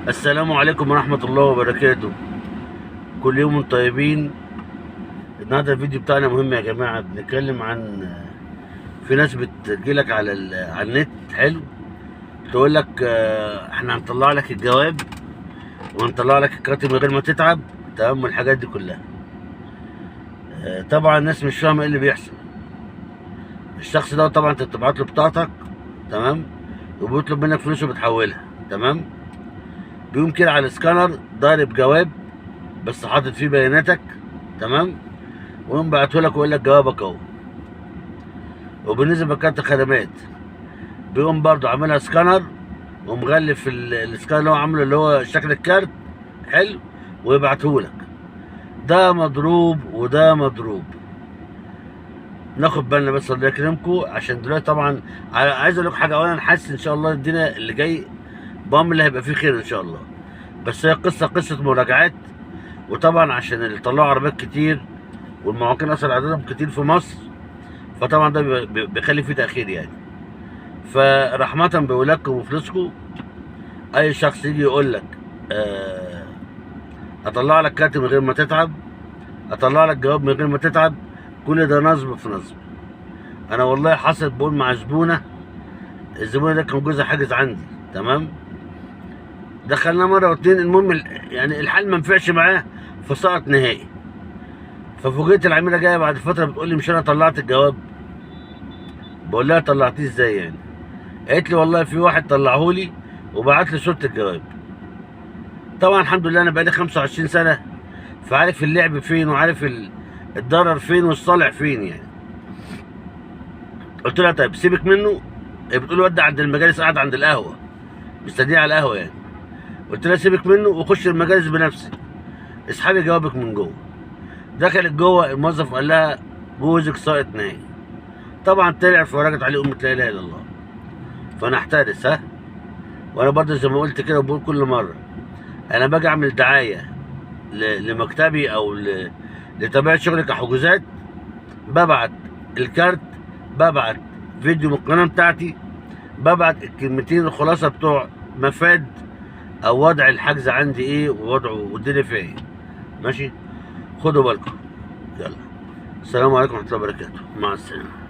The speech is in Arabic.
السلام عليكم ورحمة الله وبركاته. كل يوم وانتم طيبين. النهارده الفيديو بتاعنا مهم يا جماعة، بنتكلم عن في ناس بتجيلك على النت، حلو، تقول لك احنا هنطلع لك الجواب وهنطلع لك الكارت من غير ما تتعب، تمام، والحاجات دي كلها. طبعا الناس مش فاهمة ايه اللي بيحصل. الشخص ده طبعا انت بتبعت له بطاقتك، تمام، وبيطلب منك فلوس وبتحولها، تمام. بيقوم كده على السكانر ضارب جواب بس حاطط فيه بياناتك، تمام، ويقوم بعتهولك ويقول لك جوابك اهو. وبالنسبه لكارت الخدمات بيقوم برضه عاملها سكانر ومغلف السكانر اللي هو عامله اللي هو شكل الكارت، حلو، ويبعتهولك. ده مضروب وده مضروب. ناخد بالنا بس الله يكرمكم، عشان دلوقتي طبعا عايز اقول لكم حاجه. اولا حاسس ان شاء الله الدنيا اللي جاي بامر اللي هيبقى فيه خير ان شاء الله، بس هي قصه مراجعات. وطبعا عشان اللي طلعوا عربيات كتير والمواطنين اصلا عددهم كتير في مصر، فطبعا ده بيخلي فيه تاخير يعني. فرحمه باولادكم وفلوسكم، اي شخص يجي يقول لك اطلع لك كارت من غير ما تتعب، اطلع لك جواب من غير ما تتعب، كل ده نصب في نصب. انا والله حصل بقول مع زبونه، الزبونه ده كان جوزها حاجز عندي، تمام، دخلنا مره واتنين، المهم يعني الحال ما نفعش معاه فسقط نهائي. ففوجئت العميله جايه بعد فتره بتقول لي مش انا طلعت الجواب؟ بقول لها طلعتيه ازاي يعني؟ قالت لي والله في واحد طلعهولي وبعت لي صوره الجواب. طبعا الحمد لله انا بقالي 25 سنه، فعارف اللعب فين وعارف الضرر فين والصالح فين يعني. قلت لها طيب سيبك منه. هي بتقول لي ودي عند المجالس، قاعد عند القهوه مستنيه على القهوه يعني. قلت لها سيبك منه وخش المجالس بنفسك، اسحبي جوابك من جوه. دخلت جوه، الموظف قال لها جوزك ساقط نهائي. طبعا طلع فرجت عليه امة لا اله الا الله. فانا احترس، ها. وانا برضه زي ما قلت كده وبقول كل مره، انا باجي اعمل دعايه لمكتبي او لطبيعه شغلي كحجوزات، ببعت الكارت، ببعت فيديو من القناه بتاعتي، ببعت الكلمتين الخلاصه بتوع مفاد او وضع الحجز عندي ايه ووضعه والدنيا فيها ايه. ماشي، خدوا بالكم. يلا، السلام عليكم ورحمه الله وبركاته، مع السلامه.